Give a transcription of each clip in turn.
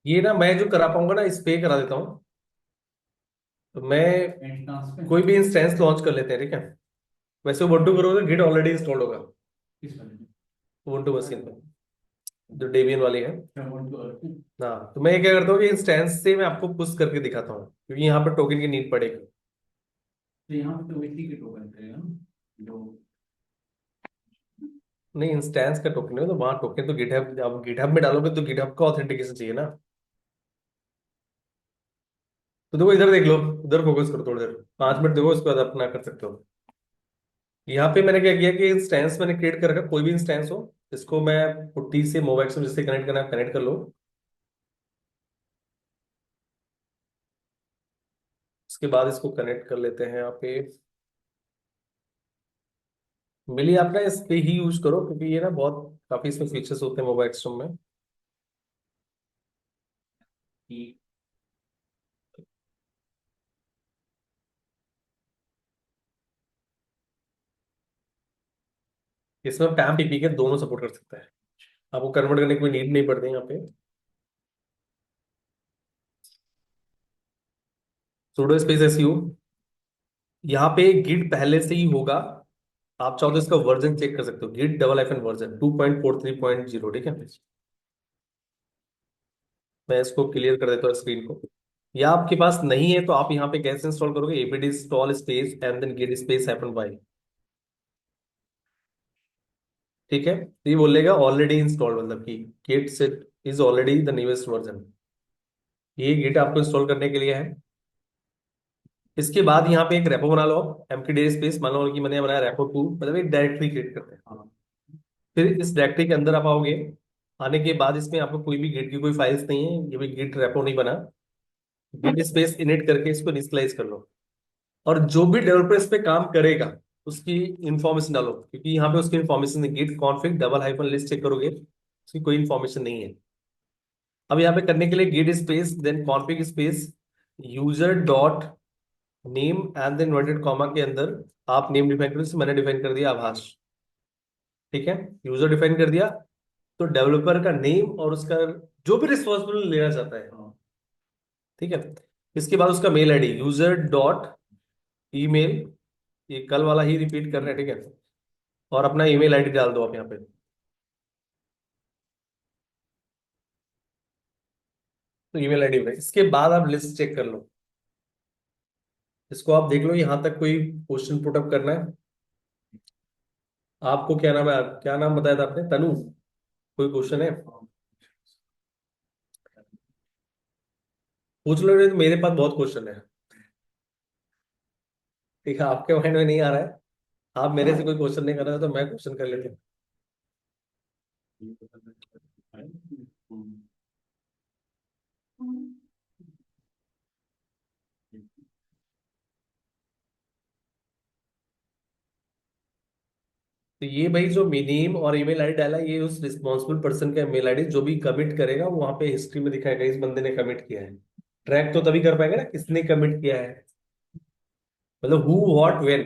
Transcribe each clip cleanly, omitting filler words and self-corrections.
ये ना मैं जो करा पाऊंगा ना इस पे करा देता हूँ। तो मैं कोई भी इंस्टेंस लॉन्च कर लेते हैं, ठीक है। वैसे उबंटू करोगे गिट ऑलरेडी इंस्टॉल्ड होगा उबंटू मशीन पे, जो डेबियन वाली है। हाँ, तो मैं ये क्या करता हूँ कि इंस्टेंस से मैं आपको पुश करके दिखाता हूँ, क्योंकि यहाँ पर टोकन की नीड पड़ेगी। नहीं, इंस्टेंस का टोकन है तो वहाँ टोकन तो गिटहब, आप गिटहब में डालोगे तो गिटहब का ऑथेंटिकेशन चाहिए ना। तो देखो इधर देख लो, इधर फोकस करो थोड़ी देर, 5 मिनट देखो, उसके बाद अपना कर सकते हो। यहाँ पे मैंने क्या किया कि इंस्टेंस मैंने क्रिएट कर रखा, कोई भी इंस्टेंस हो। इसको मैं पुट्टी से मोबाइल से जिससे कनेक्ट करना कनेक्ट कर लो। इसके बाद इसको कनेक्ट कर लेते हैं यहाँ पे। मिली आप ना इस पे ही यूज करो, क्योंकि ये ना बहुत काफी इसमें फीचर्स होते हैं मोबाइल एक्सट्रीम में। इसमें पैम पीपी के दोनों सपोर्ट कर सकता है, आपको कन्वर्ट करने की कोई नीड नहीं पड़ती यहाँ पे। सुडो स्पेस एसयू, यहाँ पे गिट पहले से ही होगा। आप चाहो तो इसका वर्जन चेक कर सकते हो, गिट डबल हाइफन वर्जन 2.43.0, ठीक है। मैं इसको क्लियर कर देता हूँ स्क्रीन को। या आपके पास नहीं है तो आप यहाँ पे कैसे इंस्टॉल करोगे, APD install space and then git space hyphen y, ठीक है। तो ये बोलेगा ऑलरेडी इंस्टॉल्ड, मतलब कि git set is already the newest version. ये गिट आपको इंस्टॉल करने के लिए है। इसके बाद यहाँ पे एक रेपो बना लो, एमके डे स्पेस मान लो कि मैंने बनाया रेपो 2, मतलब एक डायरेक्टरी क्रिएट करते हैं। फिर इस डायरेक्टरी के अंदर आप आओगे। आने के बाद इसमें आपको कोई भी गिट की कोई फाइल्स नहीं है, ये भी गिट रेपो नहीं बना। गिट स्पेस इनिट करके इसको इनिशियलाइज कर लो। और जो भी डेवलपर इस पे काम करेगा उसकी इंफॉर्मेशन डालो, क्योंकि यहाँ पे उसकी इंफॉर्मेशन है, git config double hyphen list check करोगे उसकी कोई इंफॉर्मेशन नहीं है। अब यहाँ पे करने के लिए git space then config space user dot name and then inverted comma के अंदर आप नेम डिफाइन करो, जैसे मैंने डिफाइन कर दिया आभास, ठीक है। यूजर डिफाइन कर दिया, तो डेवलपर का नेम और उसका जो भी रिस्पॉन्सिबिलिटी लेना चाहता है, ठीक है। इसके बाद उसका mail ID user dot email, ये कल वाला ही रिपीट कर रहे हैं, ठीक है। और अपना ईमेल आईडी डाल दो आप यहाँ पे। तो ईमेल आईडी में इसके बाद आप लिस्ट चेक कर लो। इसको आप देख लो, यहाँ तक कोई क्वेश्चन पुटअप करना है आपको। क्या नाम है, क्या नाम बताया था आपने, तनु? कोई क्वेश्चन है पूछ लो, नहीं तो मेरे पास बहुत क्वेश्चन है। ठीक है, आपके माइंड में नहीं आ रहा है, आप मेरे से कोई क्वेश्चन नहीं कर रहे हो तो मैं क्वेश्चन कर लेते हैं। तो ये भाई जो नेम और ईमेल आईडी डाला, ये उस रिस्पॉन्सिबल पर्सन का ईमेल आईडी, जो भी कमिट करेगा वो वहां पे हिस्ट्री में दिखाएगा इस बंदे ने कमिट किया है। ट्रैक तो तभी कर पाएगा ना किसने कमिट किया है, मतलब हु व्हाट व्हेन,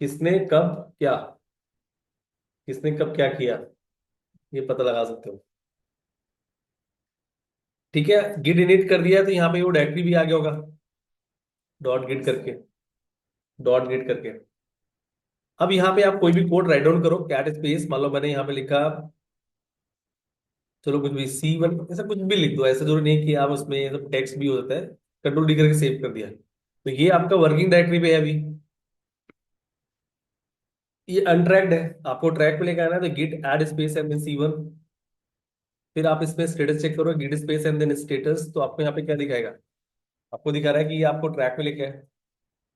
किसने कब क्या, किसने कब क्या किया, ये पता लगा सकते हो। ठीक है, गिट इनिट कर दिया तो यहाँ पे वो डायरेक्टरी भी आ गया होगा, डॉट गिट करके, डॉट गिट करके। अब यहाँ पे आप कोई भी कोड राइट डाउन करो, कैट स्पेस मान लो मैंने यहाँ पे लिखा, चलो कुछ भी C1 ऐसा कुछ भी लिख दो, ऐसा जरूरी नहीं कि आप उसमें सब टेक्स्ट भी हो जाता है। कंट्रोल डी करके सेव कर दिया, तो ये आपका वर्किंग डायरेक्टरी पे है अभी। ये अनट्रैक्ड है, आपको ट्रैक पे लेकर आना है, तो git add space and then C1। फिर आप इसमें स्टेटस चेक करो, git space and then status, तो आपको यहाँ पे क्या दिखाएगा, आपको दिखा रहा है कि ये आपको ट्रैक पे लेके है।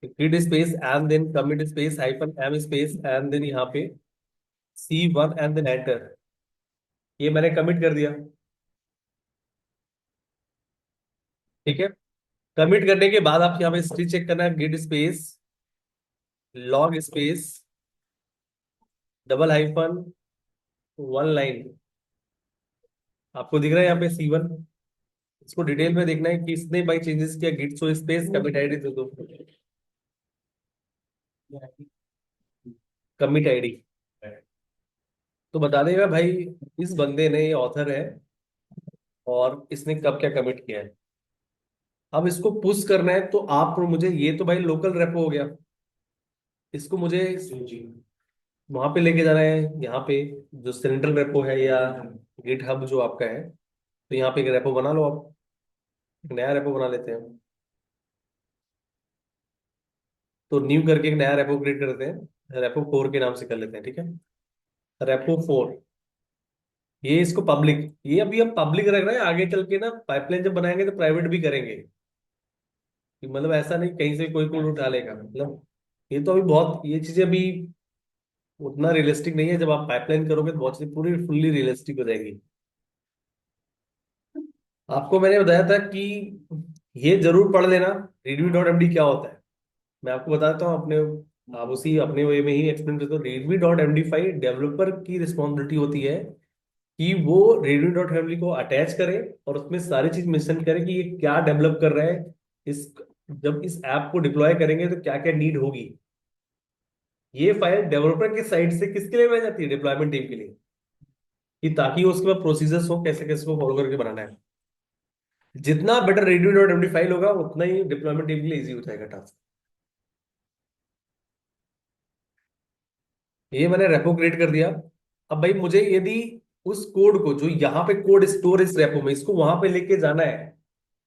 Git space and then commit space hyphen M space and then यहाँ पे C1 एंड देन एंटर, ये मैंने कमिट कर दिया, ठीक है। कमिट करने के बाद आप यहाँ पे हिस्ट्री चेक करना है, git space log space double hyphen one line, आपको दिख रहा है यहाँ पे C1। इसको डिटेल में देखना है कि इसने भाई चेंजेस किया, git show space commit ID दे दो, कमिट आईडी। तो बता देगा भाई इस बंदे ने, ये ऑथर है, और इसने कब क्या कमिट किया है। अब इसको पुश करना है तो आप मुझे, ये तो भाई लोकल रेपो हो गया, इसको मुझे वहां पे लेके जाना है, यहाँ पे जो सेंट्रल रेपो है या गिट हब जो आपका है, तो यहाँ पे एक रेपो बना लो आप, एक नया रेपो बना लेते हैं। तो न्यू करके एक नया रेपो क्रिएट करते हैं, रेपो 4 के नाम से कर लेते हैं, ठीक है। रेपो 4, ये इसको पब्लिक, ये अभी हम पब्लिक रख रहे हैं, आगे चल के ना पाइपलाइन जब बनाएंगे तो प्राइवेट भी करेंगे, कि मतलब ऐसा नहीं कहीं से कोई कोड उठा लेगा, मतलब ये तो अभी बहुत, ये चीजें अभी उतना रियलिस्टिक नहीं है, जब आप पाइपलाइन करोगे तो बहुत चीजें पूरी फुल्ली रियलिस्टिक हो जाएगी। आपको मैंने बताया था कि ये जरूर पढ़ लेना, readme.md क्या होता है। मैं आपको बताता हूँ अपने, आप उसी अपने वे में ही एक्सप्लेन करते हो। readme.md5 डेवलपर की रिस्पॉन्सिबिलिटी होती है कि वो readme.md को अटैच करे और उसमें सारी चीज मेंशन करे कि ये क्या डेवलप कर रहा है, इस जब इस ऐप को डिप्लॉय करेंगे तो क्या क्या नीड होगी। ये फाइल डेवलपर के साइड से किसके लिए बनाई जाती है, डिप्लॉयमेंट टीम के लिए, कि ताकि उसके बाद प्रोसीजर्स हो कैसे कैसे को फॉलो करके बनाना है। जितना बेटर readme.md फाइल होगा उतना ही डिप्लॉयमेंट टीम के लिए इजी हो जाएगा टास्क। ये मैंने रेपो क्रिएट कर दिया। अब भाई मुझे यदि उस कोड को, जो यहाँ पे कोड स्टोर इस रेपो में, इसको वहां पे लेके जाना है,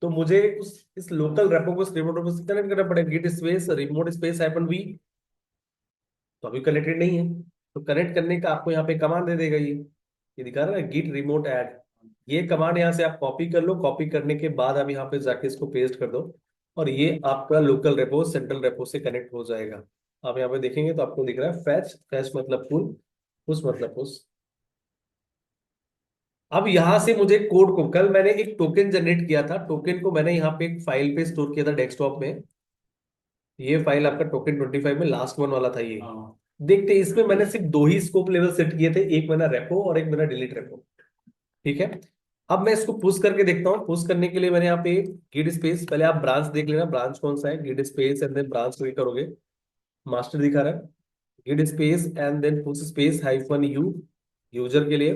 तो मुझे उस इस लोकल रेपो को रिमोट रेपो से कनेक्ट करना पड़ेगा, git space remote space -v। तो अभी कनेक्टेड नहीं है, तो कनेक्ट करने का आपको यहाँ पे कमांड दे देगा ये दिखा रहा है गिट रिमोट ऐड। ये कमांड यहाँ से आप कॉपी कर लो, कॉपी करने के बाद आप यहाँ पे जाके इसको पेस्ट कर दो, और ये आपका लोकल रेपो सेंट्रल रेपो से कनेक्ट हो जाएगा। आप यहाँ पे देखेंगे तो आपको दिख रहा है फैच, फैच मतलब पुल, पुश मतलब पुश। अब यहां से मुझे कोड को, कल मैंने एक टोकन जनरेट किया था, टोकन को मैंने यहाँ पे एक फाइल पे स्टोर किया था डेस्कटॉप में। ये फाइल आपका टोकन 25 में लास्ट वन वाला था ये। देखते हैं, इसमें मैंने सिर्फ दो ही स्कोप लेवल सेट किए थे, एक मेरा रेपो और एक मेरा डिलीट रेपो, ठीक है। अब मैं इसको पुश करके देखता हूँ। पुश करने के लिए मैंने यहाँ पे गिट स्पेस, पहले आप ब्रांच देख लेना ब्रांच कौन सा है, git space and then branch click करोगे, मास्टर दिखा रहा है, git space and then push space -u user के लिए,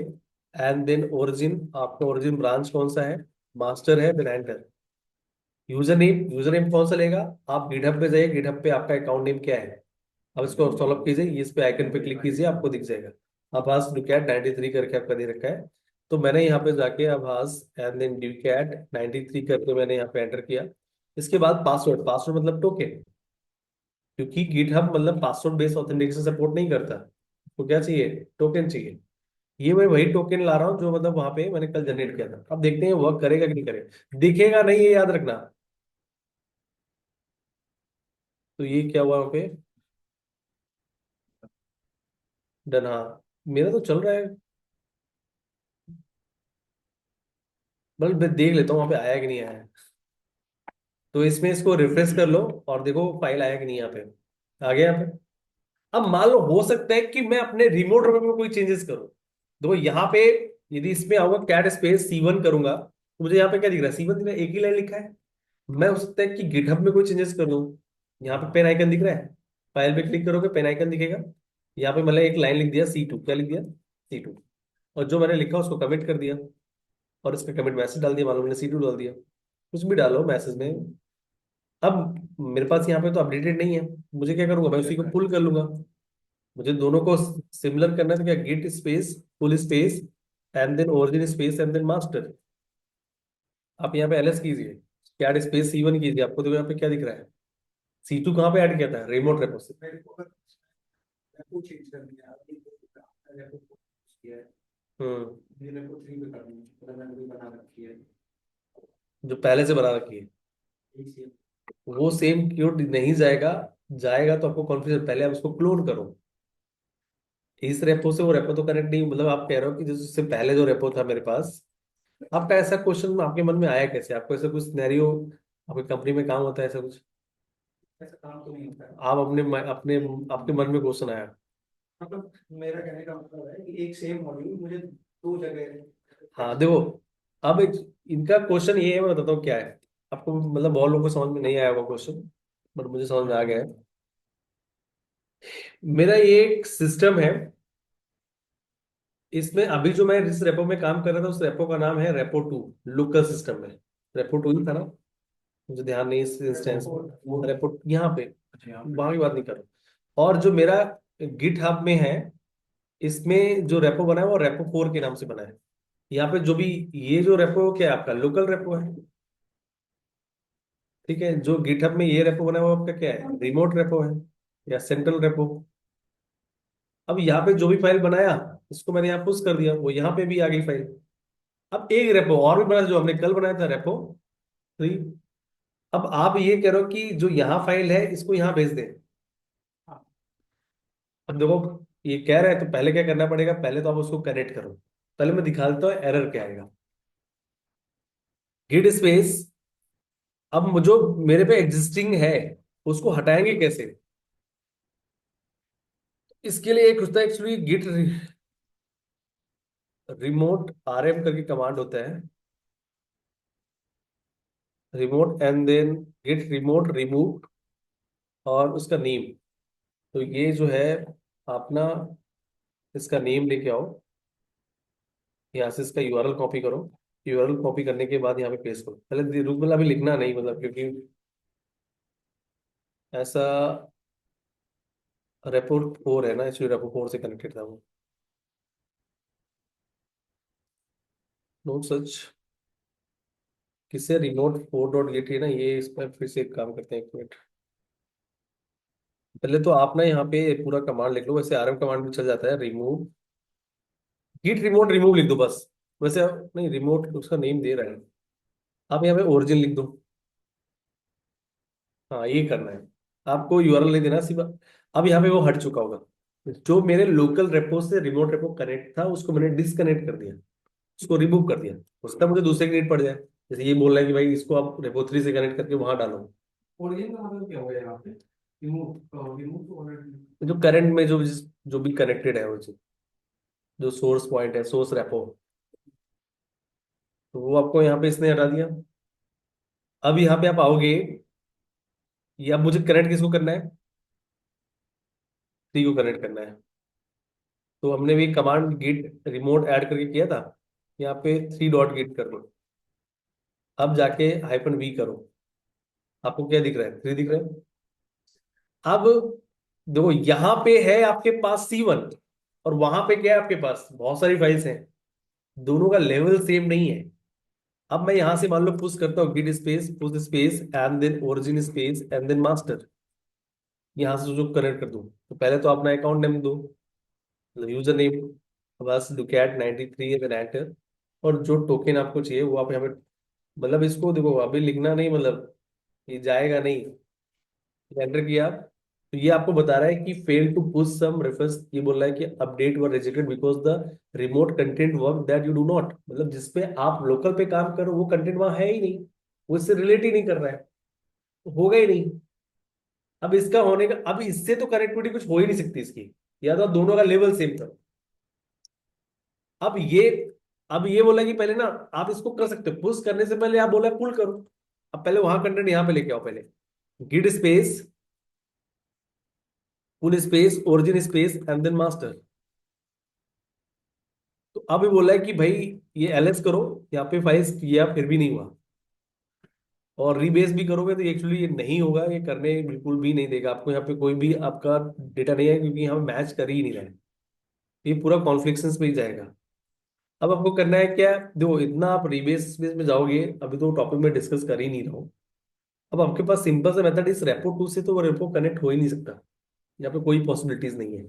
एंड देन ओरिजिन, आपका ओरिजिन ब्रांच कौन सा है, मास्टर है, देन एंटर। यूजर नेम कौन सा लेगा, आप गिटहब पे जाइए, गिटहब पे आपका अकाउंट नेम क्या है। अब इसको सॉल्व कीजिए, ये इस पे आइकन पे क्लिक कीजिए, आपको दिख जाएगा आभास डुकैट 93 करके आपका दे रखा है। तो मैंने यहाँ पे जाके आभास एंड देन डुकैट 93 करके मैंने यहाँ पे एंटर किया। इसके बाद पासवर्ड, पासवर्ड मतलब टोकन, क्योंकि गिटहब मतलब पासवर्ड बेस्ड ऑथेंटिकेशन सपोर्ट नहीं करता, तो क्या चाहिए, टोकन चाहिए। ये मैं वही टोकन ला रहा हूँ जो मतलब वहां पे मैंने कल जनरेट किया था। अब देखते हैं वर्क करेगा कि नहीं करेगा, दिखेगा नहीं ये याद रखना। तो ये क्या हुआ वहां पे, डन, हाँ मेरा तो चल रहा है। बल्कि मैं देख लेता हूँ वहां पे आया कि नहीं आया। तो इसमें इसको रिफ्रेश कर लो और देखो फाइल आया कि नहीं यहाँ पे, आ गया यहाँ पे। अब मान लो हो सकता है कि मैं अपने रिमोट में कोई चेंजेस करूँ। देखो यहाँ पे यदि इसमें आऊंगा कैट स्पेस C1 करूंगा, तो मुझे यहाँ पे क्या दिख रहा है, C1 दिख रहा है, एक ही लाइन लिखा है। मैं हो सकता है कि गिटहब में कोई चेंजेस कर दूं। यहाँ पे पेन आइकन दिख रहा है, फाइल पे क्लिक करोगे पेन आइकन दिखेगा। यहाँ पे मैंने एक लाइन लिख दिया C2, क्या लिख दिया, C2, और जो मैंने लिखा उसको कमिट कर दिया, और इसका कमिट मैसेज डाल दिया, मान लो मैंने C2 डाल दिया, कुछ भी डालो मैसेज में। अब मेरे पास यहाँ पे तो अपडेटेड नहीं है, मुझे क्या करूंगा, मैं उसी को पुल कर लूंगा। मुझे दोनों को सिमिलर करना है, तो क्या git space pull space and then origin space and then master. आप यहाँ पे एलएस कीजिए, क्या स्पेस C1 कीजिए, आपको तो यहाँ पे क्या दिख रहा है, C2 कहाँ पे ऐड किया था, रिमोट रेपो से। हम्म, जो पहले से बना रखी है, वो सेम क्यों नहीं जाएगा, जाएगा तो आपको कॉन्फ़िगर, पहले आप उसको क्लोन करो। इस रेपो से वो रेपो तो कनेक्ट नहीं, मतलब आप कह रहे हो कि जैसे उससे पहले जो रेपो था मेरे पास। आपका ऐसा क्वेश्चन आपके मन में आया कैसे, आपको ऐसा कुछ सिनेरियो, आपकी कंपनी में काम होता है ऐसा कुछ, ऐसा काम तो नहीं होता है। आप अपने आपके मन में क्वेश्चन आया। मतलब मेरा कहने का मतलब है कि एक सेम मॉड्यूल मुझे दो जगह, हाँ देखो, अब इनका क्वेश्चन ये है, मैं बताता हूँ क्या है। आपको मतलब बहुत लोगों को समझ में नहीं आया होगा क्वेश्चन, बट मुझे समझ में आ गया है। मेरा ये एक सिस्टम है, इसमें अभी जो मैं जिस रेपो में काम कर रहा था उस रेपो का नाम है रेपो टू, लोकल सिस्टम में। रेपो टू ही था ना, मुझे ध्यान नहीं इस इंस्टेंस में। रेपो यहाँ पे, वहां की बात नहीं कर रहा। और जो मेरा गिट हब में है, इसमें जो रेपो बना है वो रेपो फोर के नाम से बना है। यहाँ पे जो भी, ये जो रेपो क्या है आपका, लोकल रेपो है। ठीक है, जो गिटहब में ये रेपो बना है वो आपका क्या है, रिमोट रेपो है या सेंट्रल रेपो। अब यहाँ पे जो भी फाइल बनाया, इसको मैंने यहाँ पुश कर दिया, वो यहाँ पे भी आ गई फाइल। अब एक रेपो और भी बना जो हमने कल बनाया था, रेपो थ्री। अब आप ये कह रहे हो कि जो यहाँ फाइल है इसको यहाँ भेज दें। अब देखो, ये कह रहे हैं तो पहले क्या करना पड़ेगा, पहले तो आप उसको कनेक्ट करो। पहले मैं दिखा देता हूँ एरर क्या आएगा। गिट स्पेस, अब जो मेरे पे एग्जिस्टिंग है उसको हटाएंगे कैसे। इसके लिए एक होता है एक्चुअली गिट रिमोट आरएम करके कमांड होता है। Remote and then git remote remove और उसका नेम। तो ये जो है अपना, इसका नेम लेके आओ, यहाँ से इसका यूआरएल कॉपी करो। यूआरएल कॉपी करने के बाद यहाँ पे पेस्ट करो। पहले रूप मतलब अभी लिखना नहीं, मतलब क्योंकि ऐसा रेपो फोर है ना, इसलिए रेपो फोर से कनेक्टेड था वो। नोट सच किससे, रिमोट फोर डॉट गेट है ना ये, इस पर फिर से एक काम करते हैं, एक मिनट। पहले तो आप ना यहाँ पे पूरा कमांड लिख लो, वैसे आरएम कमांड भी चल जाता है, रिमूव गिट रिमोट रिमूव लिख दो बस। वैसे नहीं, रिमोट उसका नेम दे रहा है, आप यहाँ पे ओरिजिन लिख दो। हाँ ये करना है, आपको यूआरएल नहीं देना सिर्फ। अब यहाँ पे वो हट चुका होगा, जो मेरे लोकल रेपो से रिमोट रेपो कनेक्ट था उसको मैंने डिसकनेक्ट कर दिया, उसको रिमूव कर दिया। उसका मुझे दूसरे की नीड पड़ जाए, जैसे ये बोल रहा है कि भाई इसको आप रेपो थ्री से कनेक्ट करके वहां डालो। ओरिजिन का मतलब क्या होगा यहाँ पे, रिमूव रिमूव तो ऑलरेडी जो करंट में जो भी कनेक्टेड है वो चीज, जो सोर्स पॉइंट है, सोर्स रेपो, तो वो आपको यहाँ पे इसने हटा दिया। अब यहाँ पे आप आओगे, ये अब मुझे कनेक्ट किसको करना है, थ्री को कनेक्ट करना है। तो हमने भी कमांड गिट रिमोट ऐड करके किया था, यहाँ पे थ्री डॉट गिट कर दो। अब जाके हाइफन वी करो, आपको क्या दिख रहा है, थ्री दिख रहा है। अब देखो यहाँ पे है आपके पास C1, और वहां पे क्या है आपके पास बहुत सारी फाइल्स हैं, दोनों का लेवल सेम नहीं है। अब मैं यहां से मान लो पुश करता हूँ git space push space and then origin space and then master, यहाँ से जो कनेक्ट कर दूं। तो पहले तो अपना अकाउंट नेम दो, मतलब यूजर नेम, बस डुकैट 93 एंड एंटर। और जो टोकन आपको चाहिए वो आप यहाँ पे, मतलब इसको देखो अभी लिखना नहीं, मतलब ये जाएगा नहीं। एंटर किया, तो ये आपको बता रहा है कि fail to push some reference, ये बोल रहा है कि update were rejected because the remote content work that you do not, मतलब जिसपे आप लोकल पे काम करो वो कंटेंट वहां है ही नहीं, वो इससे रिलेट ही नहीं कर रहा है, तो होगा ही नहीं। अब इसका होने का, अब इससे तो कनेक्टिविटी कुछ हो ही नहीं सकती इसकी, या तो दोनों का लेवल सेम था। अब ये, अब ये बोला कि पहले ना आप इसको कर सकते हो, पुश करने से पहले आप बोला पुल करो। अब पहले वहां कंटेंट यहाँ पे लेके आओ, पहले git space pull space origin space and then master. तो अब ये बोला है कि भाई ये एलएस करो, यहाँ पे फाइल्स किया फिर भी नहीं हुआ, और रीबेस भी करोगे तो एक्चुअली ये नहीं होगा, ये करने बिल्कुल भी नहीं देगा आपको, यहाँ पे कोई भी आपका डेटा नहीं है क्योंकि यहाँ मैच कर ही नहीं रहा है, ये पूरा कॉन्फ्लिक्शंस पे ही जाएगा। अब आपको करना है क्या, देखो इतना आप रीबेस बेस में जाओगे, अभी तो टॉपिक में डिस्कस कर ही नहीं रहा हूँ। अब आपके पास सिंपल सा मेथड, इस रेपो टू से तो वो रेपो कनेक्ट हो ही नहीं सकता, यहाँ पे कोई पॉसिबिलिटीज नहीं है।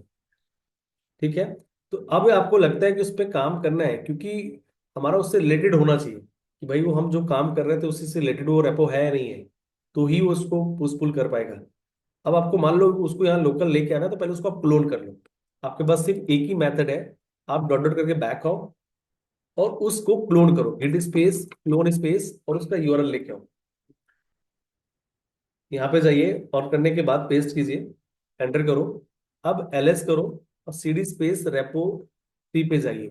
ठीक है, तो अब आपको लगता है कि उस पर काम करना है क्योंकि हमारा उससे रिलेटेड होना चाहिए, कि भाई वो हम जो काम कर रहे थे उसी से रिलेटेड वो रेपो है या नहीं है, तो ही वो उसको पुश पुल कर पाएगा। अब आपको मान लो उसको यहाँ लोकल लेके आना है, तो पहले उसको आप क्लोन कर लो। आपके पास सिर्फ एक ही मेथड है, आप डॉट डॉट करके बैक आओ और उसको क्लोन करो, गिट स्पेस क्लोन स्पेस और उसका यूआरएल लेके आओ। यहाँ पे जाइए और करने के बाद पेस्ट कीजिए, एंटर करो। अब एलएस करो और सीडी स्पेस रेपो थ्री पे जाइए,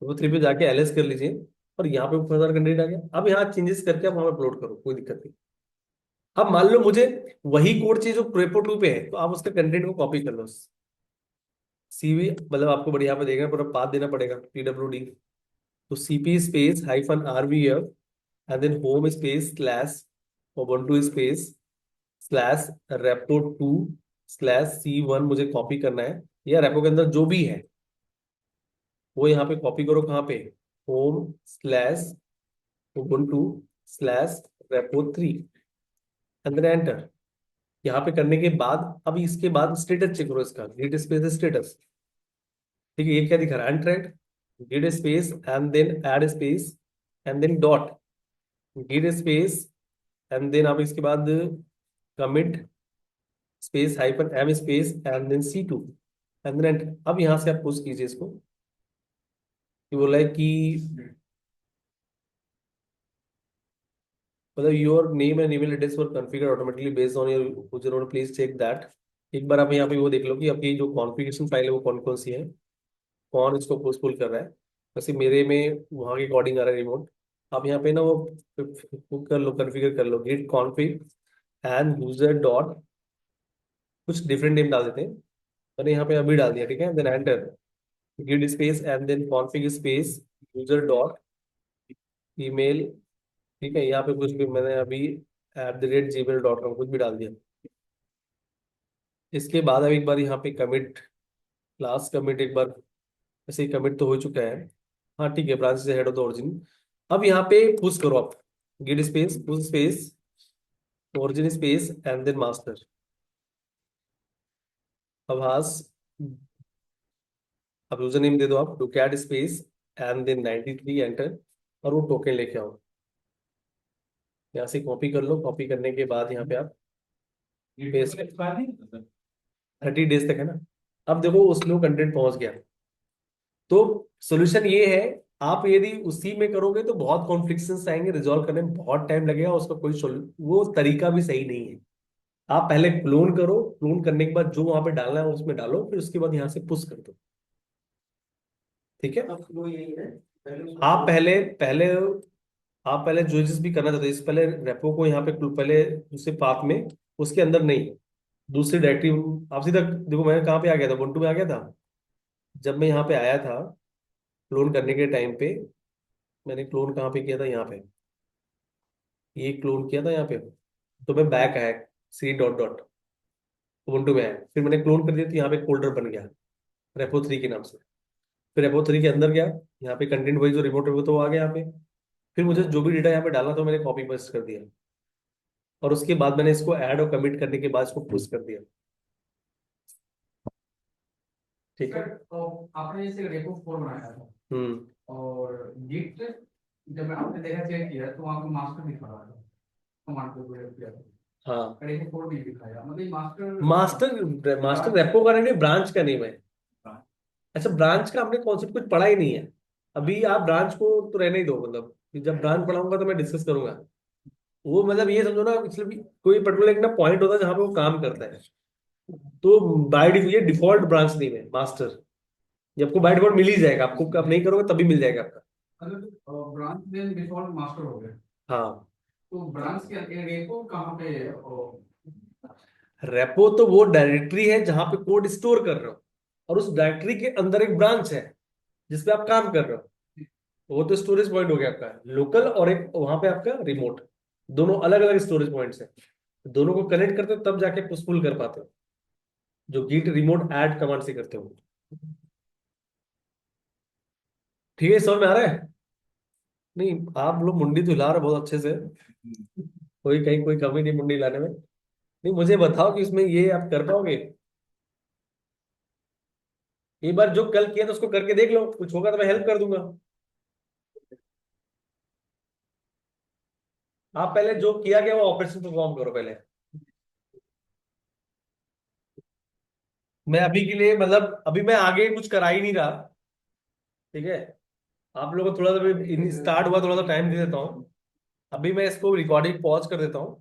रेपो थ्री पे जाके एलएस कर लीजिए, और यहाँ पे फर्दर कंटेंट आ गया। अब यहाँ चेंजेस करके आप वहां अपलोड करो, कोई दिक्कत नहीं। अब मान लो मुझे वही कोड चाहिए जो रेपो टू पे है, तो आप उसके कंटेंट को कॉपी कर लो, सीवी मतलब आपको बढ़िया पे देखना पूरा पाथ देना पड़ेगा, PWD। तो CP space hyphen RVF and then home space slash ubuntu space slash repo2/C1 मुझे कॉपी करना है, या रेपो के अंदर जो भी है वो यहाँ पे कॉपी करो। कहाँ पे? Home slash ubuntu slash repo3 and then enter. यहाँ पे करने के बाद अब इसके बाद स्टेटस चेक करो इसका, गिट स्पेस स्टेटस। ठीक है, ये क्या दिखा रहा है? Untracked. Git space and then add space and then dot, git space and then आप इसके बाद commit space hyphen M space and then C2 and then enter. अब यहाँ से आप पुश कीजिए इसको, कि बोला है कि मतलब your name and email address were configured automatically based on your user, please check that. एक बार आप यहाँ पे वो देख लो कि आपकी जो कॉन्फ़िगरेशन फाइल है वो कौन कौन सी है, कौन इसको पुश पुल कर रहा है। वैसे मेरे में वहाँ के अकॉर्डिंग आ रहा है रिमोट। आप यहाँ पे ना वो कर लो, कॉन्फ़िगर कर लो, git config and user dot, कुछ डिफरेंट नेम डाल देते हैं। मैंने यहाँ पे अभी डाल दिया, ठीक है, then enter. Git space and then config space user dot email. ठीक है, यहाँ पे कुछ भी मैंने अभी @gmail.com कुछ भी डाल दिया। इसके बाद अब एक बार यहाँ पे कमिट, लास्ट कमिट एक बार, ऐसे ही कमिट तो हो चुका है। हाँ ठीक है, ब्रांच से हेड ऑफ द ओरिजिन। अब यहाँ पे पुश करो आप, git space push space origin space and then master अभास। अब यूजर नेम दे दो आप डुकैट स्पेस एंड देन 93 एंटर, और वो टोकन लेके आओ। यहाँ से कॉपी कर लो, कॉपी करने के बाद यहाँ पे आप पेस्ट। 30 डेज तक है ना। अब देखो उसमें कंटेंट पहुंच गया। तो सॉल्यूशन ये है, आप यदि उसी में करोगे तो बहुत कॉन्फ्लिक्शंस आएंगे, रिजॉल्व करने में बहुत टाइम लगेगा, उसका कोई वो तरीका भी सही नहीं है। आप पहले क्लोन करो, क्लोन करने के बाद जो वहां पे डालना है उसमें डालो, फिर उसके बाद यहाँ से पुश कर दो। ठीक है, वो यही है। आप पहले पहले आप पहले जो चीज भी करना चाहते हो, इससे पहले रेपो को यहाँ पे पहले दूसरे पाथ में, उसके अंदर नहीं, दूसरी डायरेक्टरी। आप सीधा देखो मैं कहाँ पे आ गया था, Ubuntu में आ गया था। जब मैं यहाँ पे आया था क्लोन करने के टाइम पे, मैंने क्लोन कहाँ पे किया था, यहाँ पे ये क्लोन किया था यहाँ पे। तो मैं बैक आया, सी डॉट डॉट Ubuntu में आया, फिर मैंने क्लोन कर दिया तो यहाँ पे फोल्डर बन गया रेपो 3 के नाम से। फिर रेपो 3 के अंदर गया, यहाँ पे कंटेंट वही जो रिमोट है वो तो आ गया यहाँ पे। फिर मुझे जो भी डेटा यहाँ पे डालना था मैंने कॉपी पेस्ट कर दिया, और उसके बाद मैंने इसको ऐड और कमिट करने के बाद इसको पुश कर दिया। ठीक है, तो आपने जैसे रेपो 4 बनाया था और गिट, जब आपने देखा चेक किया तो वहाँ पे मास्टर दिखा रहा था, कमांड को प्रयोग किया था। हाँ रेपो 4 भी दिखाया, मतलब मास्टर मास्टर मास्टर रेपो का नहीं, ब्रांच का नेम है। अच्छा, ब्रांच का हमने कॉन्सेप्ट कुछ पढ़ा ही नहीं है अभी। आप ब्रांच को तो रहने ही दो, मतलब कि जब ब्रांच पढ़ाऊंगा तो मैं डिस्कस करूंगा। वो मतलब ये समझो ना, इसलिए कोई पर्टिकुलर एक ना पॉइंट होता है जहां पे वो काम करता है। तो by default default branch name है मास्टर। ये आपको बाय डिफॉल्ट मिल ही जाएगा, आपको आप नहीं करोगे तभी मिल जाएगा आपका। अगर ब्रांच नेम डिफॉल्ट मास्टर हो गया हाँ, तो ब्रांच के रेपो कहाँ पे रेपो तो वो डायरेक्टरी है जहां पे कोड स्टोर कर रहे हो, और उस डायरेक्टरी के अंदर एक ब्रांच है जिसपे आप काम कर रहे हो। वो तो स्टोरेज पॉइंट हो गया आपका लोकल, और एक वहां पे आपका रिमोट। दोनों अलग अलग स्टोरेज पॉइंट्स हैं, दोनों को कनेक्ट करते हो तब जाके पुशपुल कर पाते हो, जो गीट रिमोट ऐड कमांड से करते हो। ठीक है, समझ में आ रहा है? नहीं, आप लोग मुंडी तो हिला रहे हो बहुत अच्छे से, कोई कहीं कोई कमी नहीं मुंडी लाने में। नहीं, मुझे बताओ कि इसमें ये आप कर पाओगे? एक बार जो कल किया था उसको करके देख लो, कुछ होगा तो मैं हेल्प कर दूंगा। आप पहले जो किया गया वो ऑपरेशन परफॉर्म करो पहले। मैं अभी के लिए मतलब अभी मैं आगे कुछ करा ही नहीं रहा। ठीक है, आप लोगों को थोड़ा सा स्टार्ट हुआ, थोड़ा सा टाइम दे देता हूँ। अभी मैं इसको रिकॉर्डिंग पॉज कर देता हूँ।